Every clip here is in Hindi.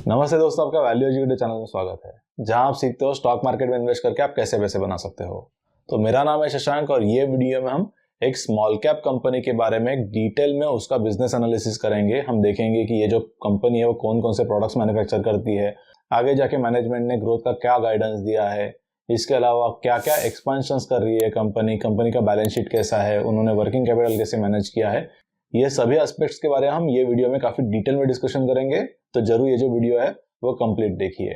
नमस्ते दोस्तों, आपका वैल्यू एजुकेटर चैनल में स्वागत है, जहां आप सीखते हो स्टॉक मार्केट में इन्वेस्ट करके आप कैसे पैसे बना सकते हो। तो मेरा नाम है शशांक और ये वीडियो में हम एक स्मॉल कैप कंपनी के बारे में एक डिटेल में उसका बिजनेस एनालिसिस करेंगे। हम देखेंगे कि ये जो कंपनी है वो कौन कौन से प्रोडक्ट्स मैन्युफैक्चर करती है, आगे जाके मैनेजमेंट ने ग्रोथ का क्या गाइडेंस दिया है, इसके अलावा क्या क्या एक्सपेंशंस कर रही है कंपनी का बैलेंस शीट कैसा है, उन्होंने वर्किंग कैपिटल कैसे मैनेज किया है। ये सभी एस्पेक्ट्स के बारे में हम ये वीडियो में काफी डिटेल में डिस्कशन करेंगे। तो जरूर ये जो वीडियो है वो कंप्लीट देखिए।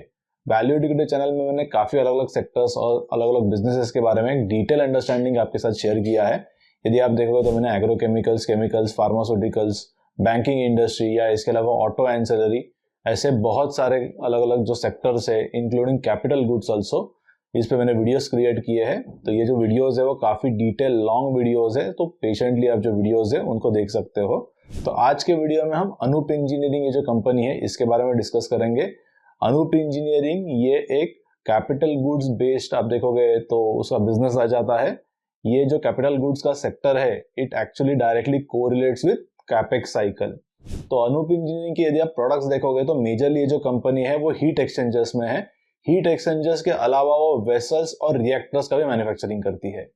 वैल्यू एजुकेटर चैनल में मैंने काफी अलग अलग सेक्टर्स और अलग अलग बिजनेसेस के बारे में एक डिटेल अंडरस्टैंडिंग आपके साथ शेयर किया है। यदि आप देखोगे तो मैंने agrochemicals, chemicals, pharmaceuticals, banking industry या इसके अलावा ऑटो एंसिलरी, ऐसे बहुत सारे अलग अलग जो सेक्टर्स है इंक्लूडिंग कैपिटल गुड्स ऑल्सो, इस पे मैंने वीडियोस क्रिएट किए हैं। तो ये जो वीडियोस है वो काफी डिटेल लॉन्ग वीडियोस है, तो पेशेंटली आप जो वीडियोस है उनको देख सकते हो। तो आज के वीडियो में हम अनूप इंजीनियरिंग ये जो कंपनी है इसके बारे में डिस्कस करेंगे। अनूप इंजीनियरिंग ये एक कैपिटल गुड्स बेस्ड, आप देखोगे तो उसका बिजनेस आ जाता है। ये जो कैपिटल गुड्स का सेक्टर है it actually directly correlates with capex cycle. तो अनूप इंजीनियरिंग की यदि आप प्रोडक्ट्स देखोगे तो मेजरली ये जो कंपनी है वो हीट एक्सचेंजर्स में है। हीट एक्सचेंजर्स के अलावा वो वेसल्स और रिएक्टर्स का भी मैन्युफैक्चरिंग करती है।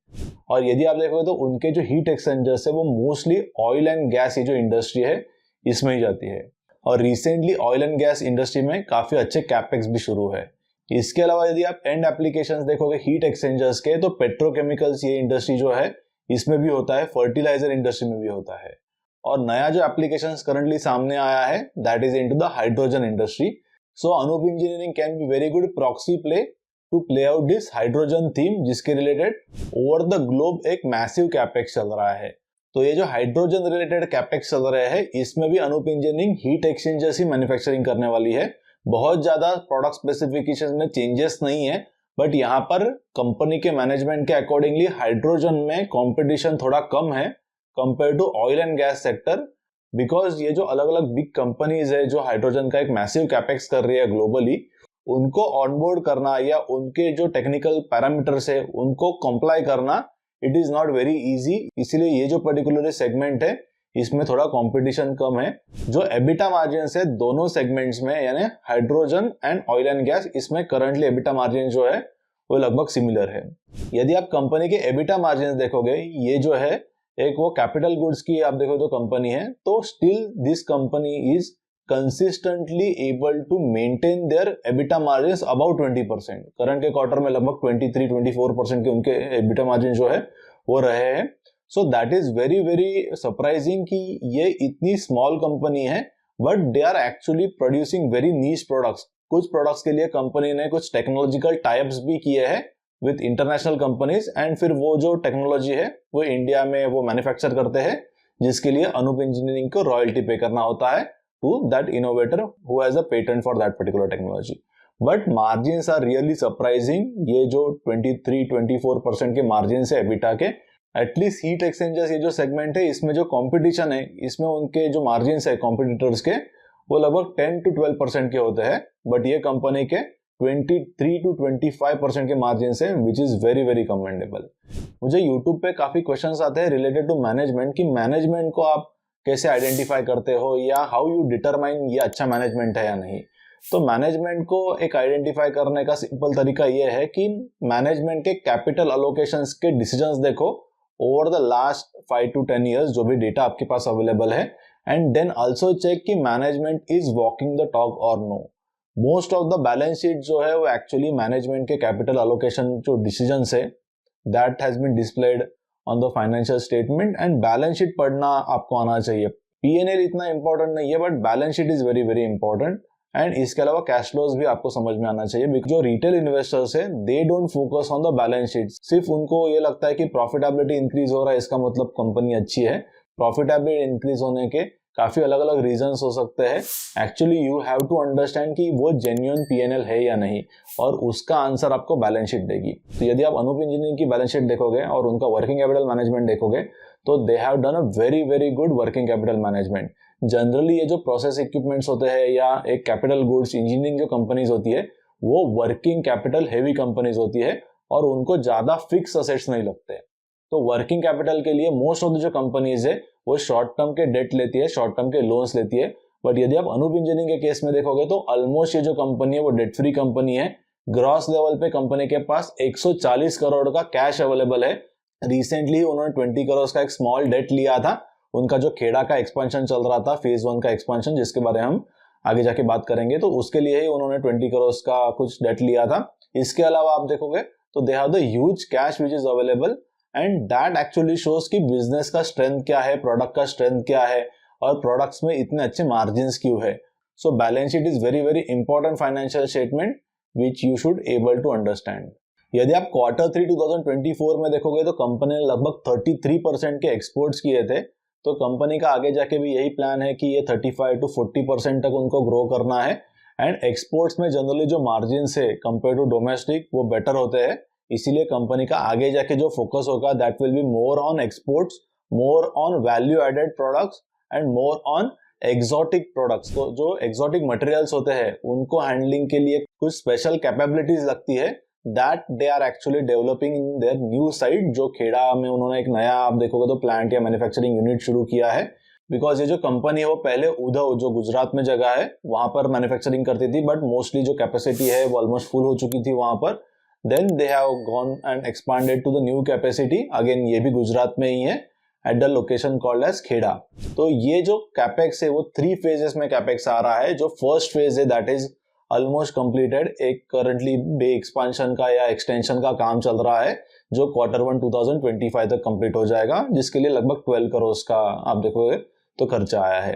और यदि आप देखोगे तो उनके जो हीट एक्सचेंजर्स है वो मोस्टली ऑयल एंड गैस, ये जो इंडस्ट्री है इसमें ही जाती है। और recently oil and gas industry में काफी अच्छे कैपेक्स भी शुरू है। इसके अलावा यदि आप एंड एप्लीकेशंस देखोगे हीट एक्सचेंजर्स के, तो पेट्रोकेमिकल्स ये इंडस्ट्री जो है इसमें भी होता है, फर्टिलाइजर इंडस्ट्री में भी होता है। और नया जो एप्लीकेशंस करंटली सामने आया है that is into the hydrogen industry. So Anup engineering can be very good proxy play to play out this hydrogen theme, जिसके रिलेटेड ओवर द ग्लोब एक मैसिव कैपेक्स चल रहा है। तो ये जो हाइड्रोजन रिलेटेड कैपेक्स चल रहे हैं इसमें भी अनूप इंजीनियरिंग हीट एक्सचेंजर्स ही मैन्युफैक्चरिंग करने वाली है। बहुत ज्यादा प्रोडक्ट स्पेसिफिकेशन में चेंजेस नहीं है, बट यहाँ पर कंपनी के मैनेजमेंट के अकॉर्डिंगली हाइड्रोजन में कंपटीशन थोड़ा कम है compare to oil and gas sector. Because ये जो अलग अलग बिग कंपनीज है जो हाइड्रोजन का एक मैसिव कैपेक्स कर रही है ग्लोबली, उनको ऑनबोर्ड करना या उनके जो टेक्निकल पैरामीटर्स है उनको कंप्लाई करना it is not very easy. इसीलिए ये जो पर्टिकुलर सेगमेंट है इसमें थोड़ा कंपटीशन कम है। जो एबिटा मार्जिन है दोनों सेगमेंट्स में यानी hydrogen and oil and gas, इसमें करंटली एबिटा मार्जिन जो है वो लगभग सिमिलर है। यदि आप कंपनी के एबिटा मार्जिन देखोगे, ये जो है एक वो कैपिटल गुड्स की आप देखो तो कंपनी है, तो still this company is consistently able to maintain their EBITDA margins above 20%। Current के क्वार्टर में लगभग 23-24% के उनके EBITDA मार्जिन जो है वो रहे हैं। So that is very very surprising कि ये इतनी स्मॉल कंपनी है but they are actually producing very niche products. कुछ प्रोडक्ट्स के लिए कंपनी ने कुछ टेक्नोलॉजिकल टाइप्स भी किए हैं विद इंटरनेशनल कंपनीज, एंड फिर वो जो टेक्नोलॉजी है वो इंडिया में वो मैन्युफैक्चर करते हैं, जिसके लिए अनूप इंजीनियरिंग को रॉयल्टी पे करना होता है to that innovator who has a patent for that particular technology. But margins are really surprising। ये जो 23-24% के margins है EBITDA के, एटलीस्ट हीट एक्सचेंजर्स ये जो सेगमेंट है इसमें जो कंपटीशन है इसमें उनके जो मार्जिन्स है कॉम्पिटिटर्स के वो लगभग 10-12% के होते हैं, बट ये कंपनी के 23-25% के मार्जिन्स है, which is very very commendable. मुझे यूट्यूब पे काफी क्वेश्चंस आते हैं रिलेटेड टू मैनेजमेंट, कि मैनेजमेंट को आप कैसे आइडेंटिफाई करते हो या हाउ यू डिटरमाइन ये अच्छा मैनेजमेंट है या नहीं। तो मैनेजमेंट को एक आइडेंटिफाई करने का सिंपल तरीका ये है कि मैनेजमेंट के कैपिटल अलोकेशंस के डिसीजंस देखो over the last 5 to 10 years, जो भी डेटा आपके पास अवेलेबल है, एंड देन आल्सो चेक कि management is walking the talk और no. Most of the balance sheet जो है वो एक्चुअली मैनेजमेंट के कैपिटल अलोकेशन जो डिसीजंस है that has been displayed on the financial statement, and balance sheet पढ़ना आपको आना चाहिए। P&L इतना इंपॉर्टेंट नहीं है but balance sheet is very very important, and इसके अलावा कैश फ्लोज भी आपको समझ में आना चाहिए। बिकॉज जो रिटेल इन्वेस्टर्स है they don't focus on the balance sheet. सिर्फ उनको ये लगता है कि प्रॉफिटेबिलिटी इंक्रीज हो रहा है इसका मतलब कंपनी अच्छी है। प्रॉफिटेबिलिटी इंक्रीज होने के काफी अलग अलग रीजंस हो सकते हैं। Actually you have to understand कि वो जेन्युइन P&L है या नहीं, और उसका आंसर आपको बैलेंस शीट देगी। तो यदि आप अनूप इंजीनियरिंग की बैलेंस शीट देखोगे और उनका वर्किंग कैपिटल मैनेजमेंट देखोगे तो they have done a very very good working capital management. Generally ये जो प्रोसेस इक्विपमेंट्स होते हैं या एक कैपिटल गुड्स इंजीनियरिंग जो कंपनीज होती है वो वर्किंग कैपिटल हेवी कंपनीज होती है और उनको ज्यादा फिक्स असेट्स नहीं लगते। तो वर्किंग कैपिटल के लिए मोस्ट ऑफ द जो कंपनीज है वो शॉर्ट टर्म के डेट लेती है, शॉर्ट टर्म के लोन्स लेती है, बट यदि आप अनूप इंजीनियरिंग के केस में देखोगे तो ऑलमोस्ट ये जो कंपनी है वो डेट फ्री कंपनी है। ग्रॉस लेवल पे कंपनी के पास 140 करोड़ का कैश अवेलेबल है। रिसेंटली उन्होंने 20 करोड़ का एक स्मॉल डेट लिया था। उनका जो खेड़ा का एक्सपेंशन चल रहा था, फेज 1 का एक्सपेंशन, जिसके बारे में हम आगे जाके बात करेंगे, तो उसके लिए ही उन्होंने 20 करोड़ का कुछ डेट लिया था। इसके अलावा आप देखोगे तो they have the huge cash which is available and that actually shows कि बिजनेस का स्ट्रेंथ क्या है, प्रोडक्ट का स्ट्रेंथ क्या है और प्रोडक्ट्स में इतने अच्छे मार्जिन क्यों है। So balance sheet is very very important financial statement which you should able to understand. यदि आप Q3 2024 में देखोगे तो कंपनी ने लगभग 33% के एक्सपोर्ट्स किए थे। तो कंपनी का आगे जाके भी यही प्लान है कि ये 35 to 40% तक उनको ग्रो करना है। एंड एक्सपोर्ट्स में जनरली जो मार्जिन है कंपेयर टू डोमेस्टिक वो बेटर होते हैं, इसीलिए कंपनी का आगे जाके जो फोकस होगा that will be more on exports, more on value added products and more on exotic products. तो जो एक्सोटिक मटेरियल्स होते हैं उनको हैंडलिंग के लिए कुछ स्पेशल कैपेबिलिटीज लगती है that they are actually developing in their new site, जो खेड़ा में उन्होंने एक नया आप देखोगे तो प्लांट या मैन्युफैक्चरिंग यूनिट शुरू किया है। बिकॉज ये जो कंपनी है वो पहले उधव जो गुजरात में जगह है वहां पर मैन्युफैक्चरिंग करती थी, बट मोस्टली जो कैपेसिटी है वो ऑलमोस्ट फुल हो चुकी थी वहां पर। Then they have gone and expanded to the new capacity, again ये भी गुजरात में ही है, at the location called as Kheda. तो ये जो कैपेक्स है वो 3 फेजेस में कैपेक्स आ रहा है। जो फर्स्ट फेज है दैट इज ऑलमोस्ट कंप्लीटेड, एक करंटली बे एक्सपांशन का या एक्सटेंशन का काम चल रहा है जो Q1 2025 तक कंप्लीट हो जाएगा, जिसके लिए लगभग 12 करोड़ का आप देखोगे तो खर्चा आया है।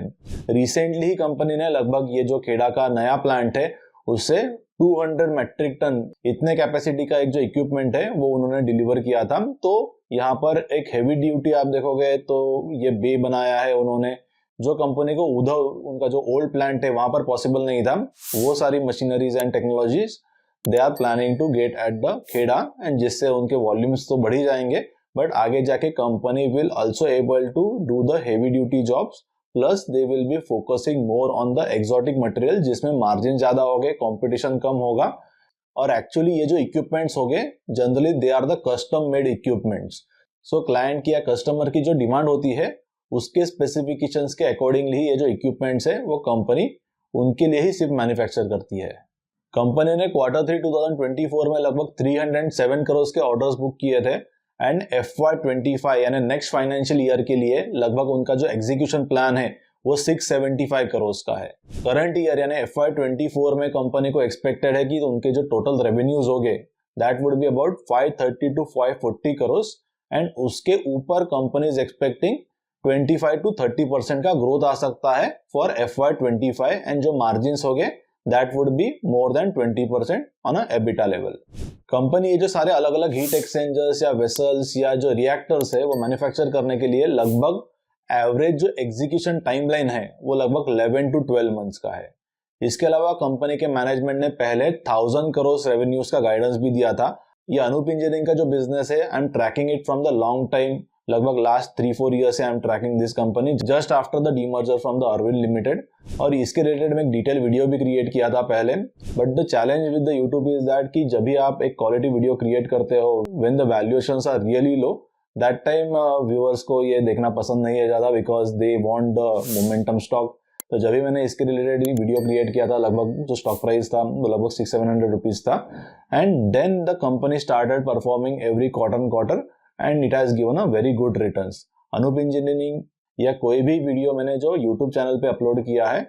रिसेंटली ही कंपनी ने लगभग ये जो खेड़ा का नया प्लांट है उससे 200 मेट्रिक टन इतने कैपेसिटी का एक जो इक्विपमेंट है वो उन्होंने डिलीवर किया था। तो यहाँ पर एक हेवी ड्यूटी आप देखोगे तो ये बे बनाया है उन्होंने, जो कंपनी को उधर उनका जो ओल्ड प्लांट है वहां पर पॉसिबल नहीं था। वो सारी machineries and technologies they are planning to get at the Kheda, and जिससे उनके वॉल्यूम्स तो बढ़ ही जाएंगे, बट आगे जाके company will also able to do the heavy duty jobs, plus they will be focusing more on the exotic material जिसमें मार्जिन ज्यादा हो गए, कॉम्पिटिशन कम होगा। और एक्चुअली ये जो इक्विपमेंट्स हो गए generally they are the custom made equipments. So client की या कस्टमर की जो डिमांड होती है उसके स्पेसिफिकेशंस के अकॉर्डिंगली ये जो इक्विपमेंट्स है वो कंपनी उनके लिए ही सिर्फ मैन्युफैक्चर करती है। कंपनी ने Q3 2024 में लगभग 307 करोड़ के ऑर्डर्स बुक किए थे, एंड FY25 यानी नेक्स्ट फाइनेंशियल ईयर के लिए लगभग उनका जो एग्जीक्यूशन प्लान है वो 675 करोड़ का है। करंट ईयर यानी FY24 में कंपनी को एक्सपेक्टेड है कि उनके जो टोटल रेवेन्यूज होंगे that would be about 530 to 540 crore, and उसके ऊपर कंपनी इज एक्सपेक्टिंग 25 to 30% का ग्रोथ आ सकता है फॉर FY25, एंड जो मार्जिन हो गए that would be more than 20% on a EBITDA level. Company ये जो सारे अलग अलग हीट एक्सचेंजर्स या वेसल्स या जो रिएक्टर्स है वो मैन्युफैक्चर करने के लिए लगभग एवरेज जो एग्जीक्यूशन टाइमलाइन है वो लगभग 11 to 12 मंथ्स का है। इसके अलावा कंपनी के मैनेजमेंट ने पहले 1000 करोड़ रेवेन्यूज का गाइडेंस भी दिया था। ये अनूप इंजीनियरिंग का जो बिजनेस है I am tracking it from the long time, लगभग लास्ट 3-4 ईयर्स से I am tracking this company just after the demerger from the Arvind limited, और इसके रिलेटेड में एक डिटेल वीडियो भी क्रिएट किया था पहले। But the challenge with the YouTube is that कि जब भी आप एक क्वालिटी वीडियो क्रिएट करते हो when the valuations are really low, that time viewers को ये देखना पसंद नहीं है ज्यादा, because they want the momentum stock. तो जब भी मैंने इसके रिलेटेड वीडियो क्रिएट किया था लगभग जो स्टॉक प्राइस था वो लगभग 600-700 रुपीज था, and then the company started performing every quarter and it has given a very good returns. Anup engineering या कोई भी वीडियो मैंने जो यूट्यूब चैनल पे अपलोड किया है,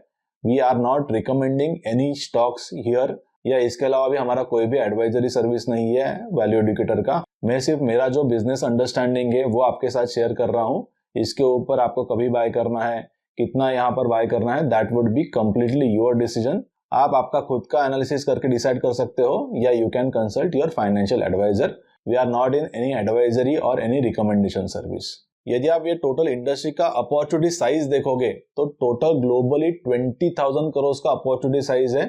we are not recommending any stocks here, या इसके अलावा भी हमारा कोई भी एडवाइजरी सर्विस नहीं है वैल्यू एडुकेटर का। मैं सिर्फ मेरा जो बिजनेस अंडरस्टैंडिंग है वो आपके साथ शेयर कर रहा हूँ। इसके ऊपर आपको कभी बाय करना है, कितना यहाँ पर बाय करना है, that would be completely your decision. आप आपका खुद का एनालिसिस करके डिसाइड कर सकते हो, या you can consult your financial advisor. We are not in any advisory और एनी रिकमेंडेशन सर्विस। यदि आप ये टोटल इंडस्ट्री का अपॉर्चुनिटी साइज देखोगे तो टोटल ग्लोबली 20,000 करोड़ का अपॉर्चुनिटी साइज है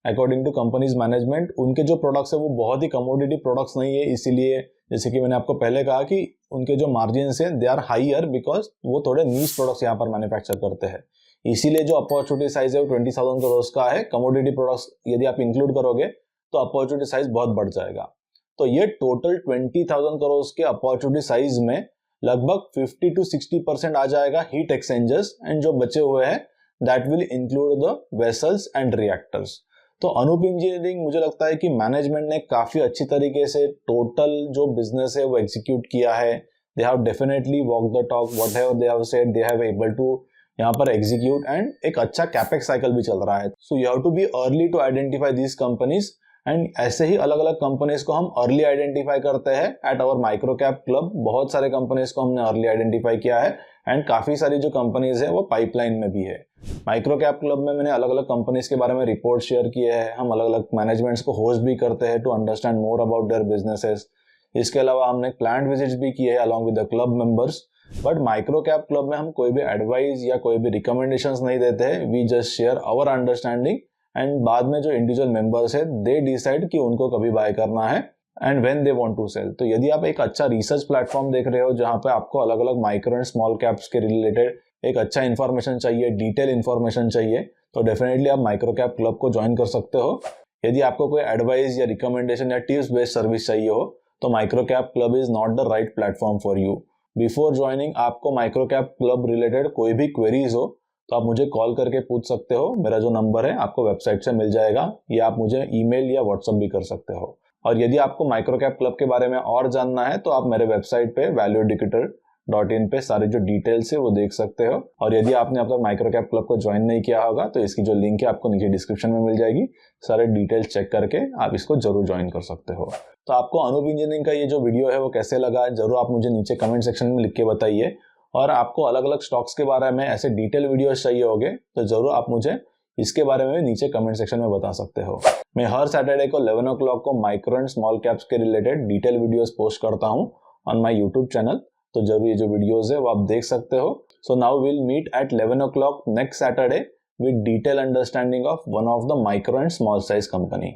अकॉर्डिंग टू कंपनीज मैनेजमेंट। उनके जो प्रोडक्ट्स है वो बहुत ही कमोडिटी प्रोडक्ट्स नहीं है, इसीलिए जैसे कि मैंने आपको पहले कहा कि उनके जो मार्जिन है दे आर हाइयर बिकॉज वो थोड़े नीश प्रोडक्ट्स यहाँ पर मैन्युफैक्चर करते हैं, इसीलिए जो अपॉर्चुनिटी साइज है वो 20,000 करोड़ का है। कमोडिटी प्रोडक्ट्स यदि आप इंक्लूड करोगे तो अपॉर्चुनिटी साइज बहुत बढ़ जाएगा। तो ये टोटल 20,000 करोड़ के अपॉर्चुनिटी साइज में लगभग 50 to 60% आ जाएगा हीट एक्सचेंजर्स, एंड जो बचे हुए हैं that will include the vessels and reactors. तो अनूप इंजीनियरिंग मुझे लगता है कि मैनेजमेंट ने काफी अच्छी तरीके से टोटल जो बिजनेस है वो एग्जीक्यूट किया है। They have definitely walk the talk, whatever they have said they have able to यहाँ पर एग्जीक्यूट, एंड एक अच्छा कैपेक्स साइकिल भी चल रहा है। So you have to be early to identify these companies, and ऐसे ही अलग अलग कंपनीज को हम अर्ली आइडेंटिफाई करते हैं at our micro cap club. बहुत सारे कंपनीज को हमने अर्ली आइडेंटिफाई किया है एंड काफी सारी जो कंपनीज है वो पाइपलाइन में भी है। माइक्रो कैप क्लब में मैंने अलग अलग कंपनीज के बारे में रिपोर्ट शेयर किए हैं। हम अलग अलग मैनेजमेंट्स को होस्ट भी करते हैं to understand more about their businesses. इसके अलावा हमने प्लांट विजिट्स भी किए हैं along with the club members. But micro cap club में हम कोई भी एडवाइस या कोई भी रिकमेंडेशंस नहीं देते हैं। We just share our understanding, and बाद में जो इंडिविजुअल मेंबर्स है दे डिसाइड कि उनको कभी बाय करना है and when they want to sell. तो यदि आप एक अच्छा रिसर्च प्लेटफॉर्म देख रहे हो जहां पे आपको अलग अलग माइक्रो एंड स्मॉल कैप्स के रिलेटेड एक अच्छा इन्फॉर्मेशन चाहिए, डिटेल इन्फॉर्मेशन चाहिए, तो डेफिनेटली आप माइक्रो कैप क्लब को ज्वाइन कर सकते हो। यदि आपको कोई एडवाइस या रिकमेंडेशन या टिप्स बेस्ड सर्विस चाहिए हो तो micro cap club is not the right platform for you. Before joining आपको माइक्रो कैप क्लब रिलेटेड कोई भी क्वेरीज हो तो आप मुझे कॉल करके पूछ सकते हो। मेरा जो नंबर है आपको वेबसाइट से मिल जाएगा, या आप मुझे ईमेल या व्हाट्सएप भी कर सकते हो। और यदि आपको माइक्रो कैप क्लब के बारे में और जानना है तो आप मेरे वेबसाइट पे valueindicator.in पे सारे जो डिटेल्स है वो देख सकते हो। और यदि आपने अब तक माइक्रो कैप क्लब को ज्वाइन नहीं किया होगा तो इसकी जो लिंक है आपको नीचे डिस्क्रिप्शन में मिल जाएगी। सारे डिटेल्स चेक करके आप इसको जरूर ज्वाइन कर सकते हो। तो आपको अनूप इंजीनियरिंग का ये जो वीडियो है वो कैसे लगा जरूर आप मुझे नीचे कमेंट सेक्शन में लिख के बताइए। और आपको अलग अलग स्टॉक्स के बारे में ऐसे डिटेल वीडियोस चाहिए होंगे तो जरूर आप मुझे इसके बारे में नीचे कमेंट सेक्शन में बता सकते हो। मैं हर सैटरडे को 11 o'clock को माइक्रो एंड स्मॉल कैप्स के रिलेटेड डिटेल वीडियोस पोस्ट करता हूँ ऑन माय यूट्यूब चैनल, तो जरूर ये जो वीडियोस है वो आप देख सकते हो। So now will meet at 11 o'clock next Saturday with detail understanding of one of the micro and small size company.